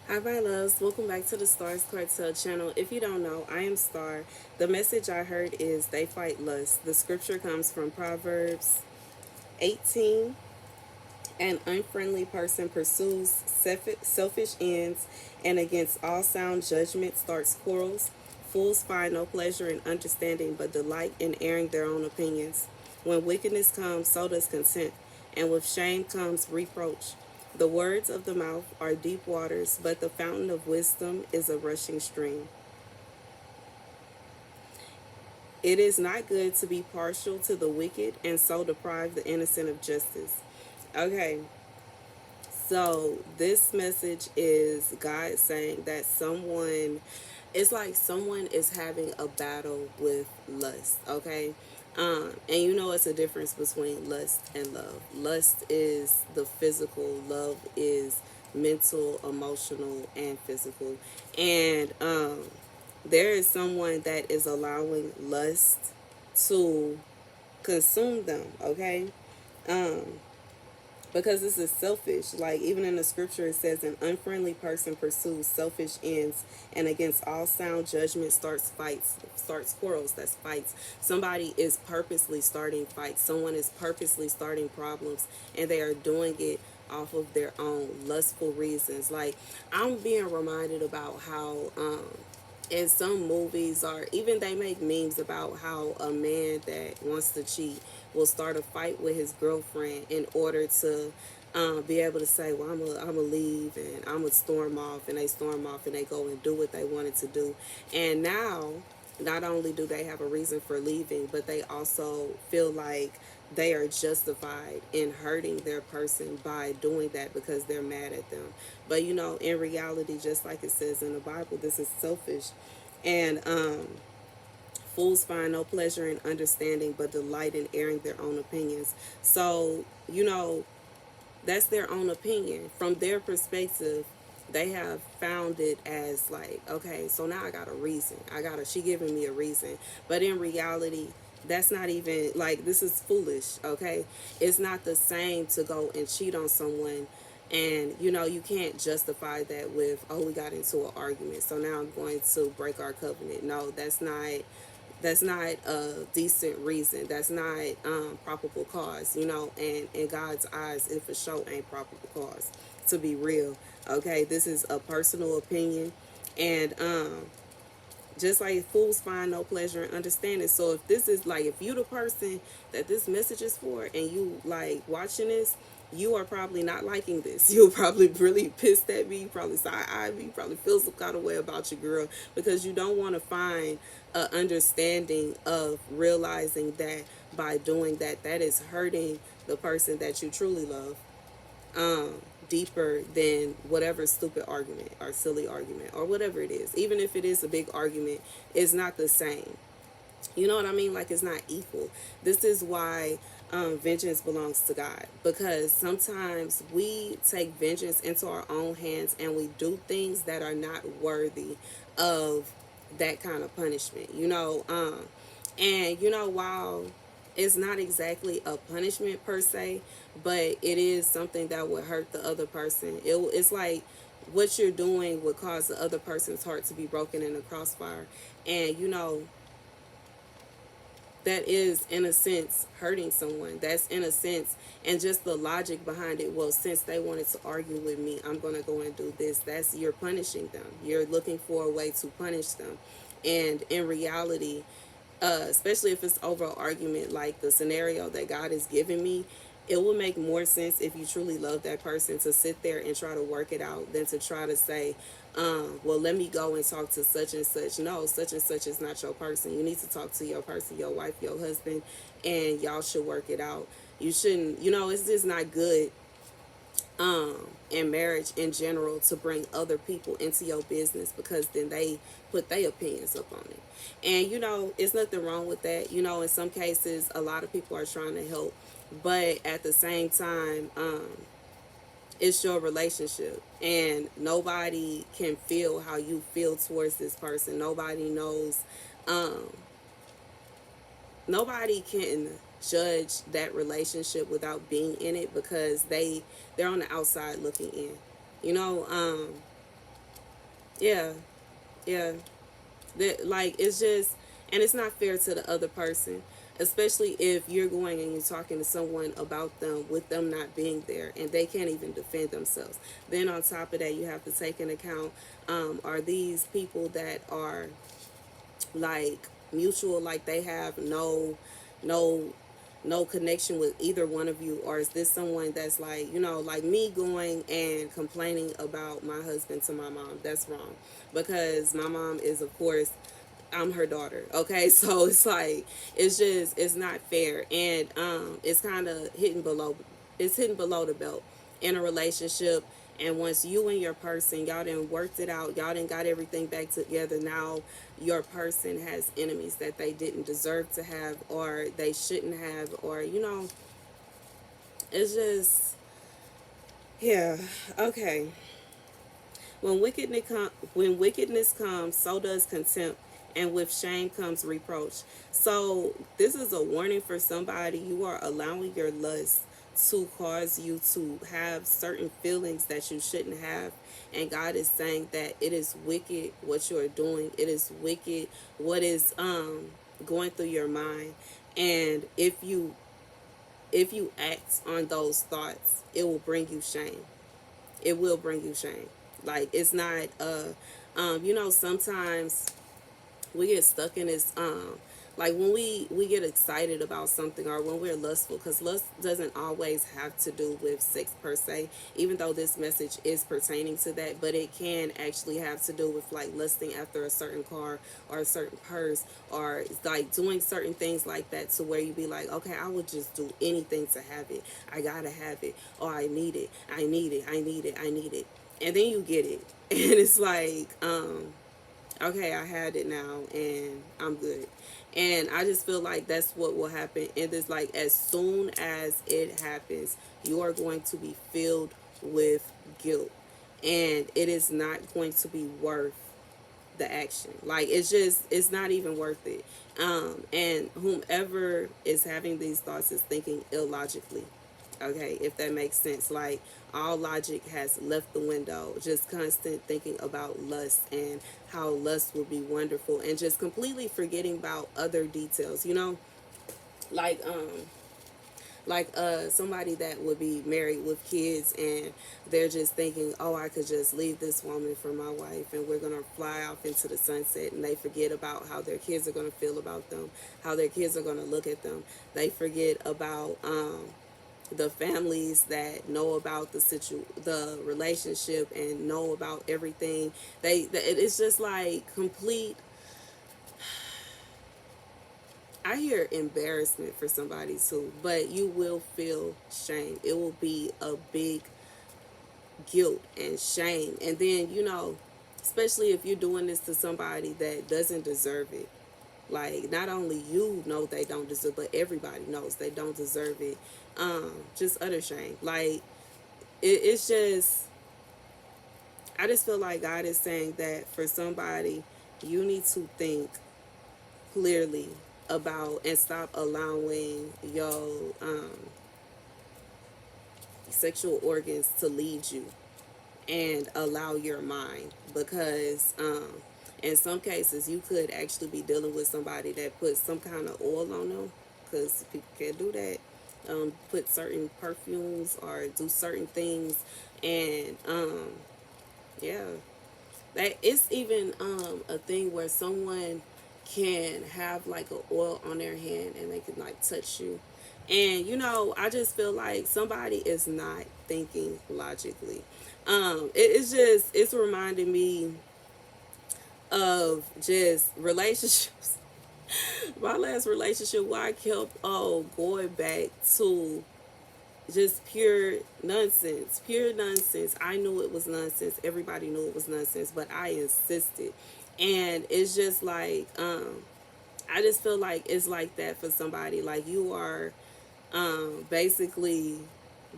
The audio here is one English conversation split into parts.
Hi, my loves. Welcome back to the Starscartel channel. If you don't know, I am Star. The message I heard is they fight lust. The scripture comes from Proverbs 18. An unfriendly person pursues selfish ends and against all sound judgment starts quarrels. Fools find no pleasure in understanding but delight in airing their own opinions. When wickedness comes, so does consent, and with shame comes reproach. The words of the mouth are deep waters, but the fountain of wisdom is a rushing stream. It is not good to be partial to the wicked and so deprive the innocent of justice. Okay, so this message is God saying that it's like someone is having a battle with lust, okay? And you know it's a difference between lust and love. Lust is the physical, love is mental, emotional, and physical. And there is someone that is allowing lust to consume them, okay? Um, because this is selfish. Like, even in the scripture, it says an unfriendly person pursues selfish ends, and against all sound judgment starts quarrels. That's fights. Somebody is purposely starting fights. Someone is purposely starting problems, and they are doing it off of their own lustful reasons. Like, I'm being reminded about how in some movies, or even they make memes about how a man that wants to cheat will start a fight with his girlfriend in order to be able to say, well, I'm a leave, and I'm a storm off, and they storm off and they go and do what they wanted to do. And now, not only do they have a reason for leaving, but they also feel like they are justified in hurting their person by doing that because they're mad at them. But you know, in reality, just like it says in the Bible, this is selfish. And fools find no pleasure in understanding but delight in airing their own opinions. So, you know, that's their own opinion. From their perspective, they have found it as like, okay, so now I got a reason. She giving me a reason. But in reality, that's not even, like, this is foolish, okay? It's not the same to go and cheat on someone, and you know, you can't justify that with, oh, we got into an argument, so now I'm going to break our covenant. No, that's not a decent reason. That's not probable cause, you know. And in God's eyes, it for sure ain't probable cause, to be real. Okay, this is a personal opinion, and just like fools find no pleasure in understanding. So if this is like, if you the person that this message is for, and you like watching this, you are probably not liking this. You're probably really pissed at me. You probably side-eye me. You probably feel some kind of way about your girl, because you don't want to find a understanding of realizing that by doing that, that is hurting the person that you truly love, deeper than whatever stupid argument or silly argument or whatever it is. Even if it is a big argument, it's not the same. You know what I mean? Like, it's not equal. This is why vengeance belongs to God, because sometimes we take vengeance into our own hands and we do things that are not worthy of that kind of punishment, you know. And you know, while it's not exactly a punishment per se, but it is something that would hurt the other person. It's like what you're doing would cause the other person's heart to be broken in the crossfire. And you know, that is in a sense hurting someone. That's in a sense, and just the logic behind it, well, since they wanted to argue with me, I'm going to go and do this. That's, you're punishing them. You're looking for a way to punish them. And in reality, especially if it's over an argument like the scenario that God has given me, it will make more sense if you truly love that person to sit there and try to work it out than to try to say, well, let me go and talk to such and such. No, such and such is not your person. You need to talk to your person, your wife, your husband, and y'all should work it out. You shouldn't, you know, it's just not good in marriage in general to bring other people into your business, because then they put their opinions up on it. And you know, it's nothing wrong with that. You know, in some cases, a lot of people are trying to help, but at the same time, it's your relationship, and nobody can feel how you feel towards this person. Nobody knows, um, nobody can judge that relationship without being in it, because they're on the outside looking in, you know. Yeah, yeah. That, like, it's just, and it's not fair to the other person, especially if you're going and you're talking to someone about them with them not being there and they can't even defend themselves. Then on top of that, you have to take into account, are these people that are like mutual, like they have no no connection with either one of you, or is this someone that's like, like me going and complaining about my husband to my mom? That's wrong, because my mom is, of course, I'm her daughter. Okay, so it's like, it's not fair, and it's kind of hitting below the belt in a relationship. And once you and your person, y'all done worked it out, y'all done got everything back together, now your person has enemies that they didn't deserve to have, or they shouldn't have, or it's just, yeah. Okay. When wickedness comes, so does contempt, and with shame comes reproach. So this is a warning for somebody. You are allowing your lust to cause you to have certain feelings that you shouldn't have, and God is saying that it is wicked what you are doing. It is wicked what is going through your mind, and if you act on those thoughts, it will bring you shame. It will bring you shame. Like, it's not sometimes we get stuck in this, like when we get excited about something, or when we're lustful, because lust doesn't always have to do with sex per se, even though this message is pertaining to that, but it can actually have to do with like lusting after a certain car or a certain purse, or like doing certain things like that, to where you be like, okay, I would just do anything to have it. I gotta have it, or I need it, I need it, I need it, I need it. And then you get it and it's like, okay, I had it now and I'm good. And I just feel like that's what will happen. And it's like, as soon as it happens, you are going to be filled with guilt. And it is not going to be worth the action. Like, it's not even worth it. And whomever is having these thoughts is thinking illogically. Okay, if that makes sense. Like, all logic has left the window. Just constant thinking about lust and how lust would be wonderful, and just completely forgetting about other details. Like somebody that would be married with kids, and they're just thinking, oh, I could just leave this woman for my wife and we're gonna fly off into the sunset, and they forget about how their kids are gonna feel about them, how their kids are gonna look at them. They forget about the families that know about the relationship and know about everything. It's just like complete. I hear embarrassment for somebody too, but you will feel shame. It will be a big guilt and shame. And then, especially if you're doing this to somebody that doesn't deserve it. Like, not only you know they don't deserve, but everybody knows they don't deserve it. Just utter shame. Like, it's just, I just feel like God is saying that for somebody, you need to think clearly about, and stop allowing your sexual organs to lead you, and allow your mind, because in some cases you could actually be dealing with somebody that puts some kind of oil on them, because people can do that, put certain perfumes or do certain things, and yeah, that it's even a thing where someone can have like a oil on their hand and they can like touch you. And I just feel like somebody is not thinking logically. It's reminding me of just relationships. My last relationship, where I kept going back to just pure nonsense. I knew it was nonsense, everybody knew it was nonsense, but I insisted. And it's just like, I just feel like it's like that for somebody. Like, you are basically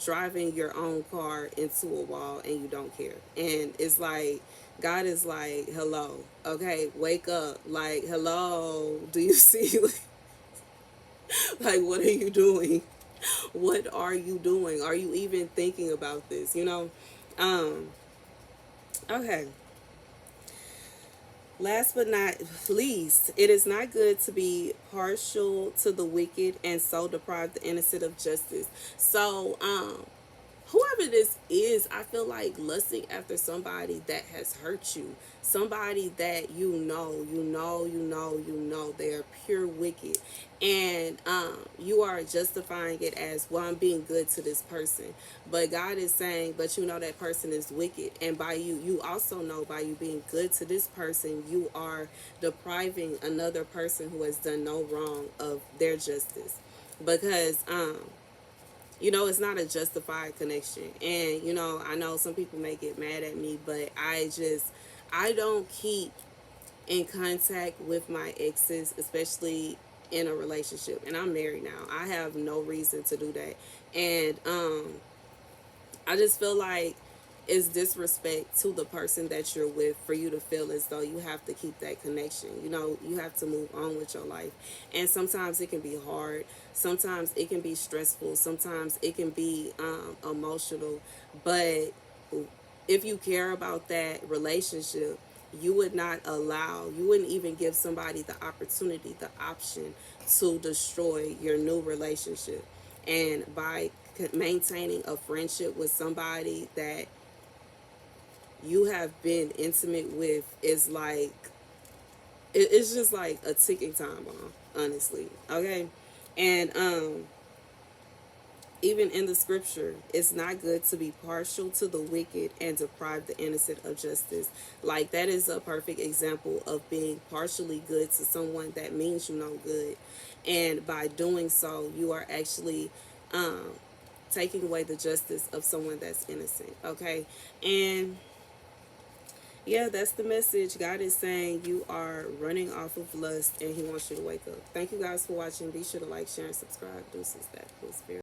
driving your own car into a wall and you don't care. And it's like, God is like, hello, okay, wake up. Like, hello, do you see? Like, what are you doing? What are you doing? Are you even thinking about this? Um, okay. Last but not least, it is not good to be partial to the wicked and so deprive the innocent of justice. So, whoever this is, I feel like lusting after somebody that has hurt you, somebody that they are pure wicked, and you are justifying it as, well, I'm being good to this person, but God is saying, but you know that person is wicked, and by you also know by you being good to this person, you are depriving another person who has done no wrong of their justice, because it's not a justified connection. And, I know some people may get mad at me, but I don't keep in contact with my exes, especially in a relationship. And I'm married now. I have no reason to do that. And I just feel like it's disrespect to the person that you're with for you to feel as though you have to keep that connection. You have to move on with your life. And sometimes it can be hard. Sometimes it can be stressful. Sometimes it can be emotional. But if you care about that relationship, you wouldn't even give somebody the opportunity, the option to destroy your new relationship. And by maintaining a friendship with somebody that you have been intimate with, is like, it's just like a ticking time bomb, honestly. Okay. And even in the scripture, it's not good to be partial to the wicked and deprive the innocent of justice. Like, that is a perfect example of being partially good to someone that means you no good. And by doing so, you are actually um, taking away the justice of someone that's innocent. Okay. And yeah, that's the message. God is saying you are running off of lust and He wants you to wake up. Thank you guys for watching. Be sure to like, share, and subscribe. Deuces, that was very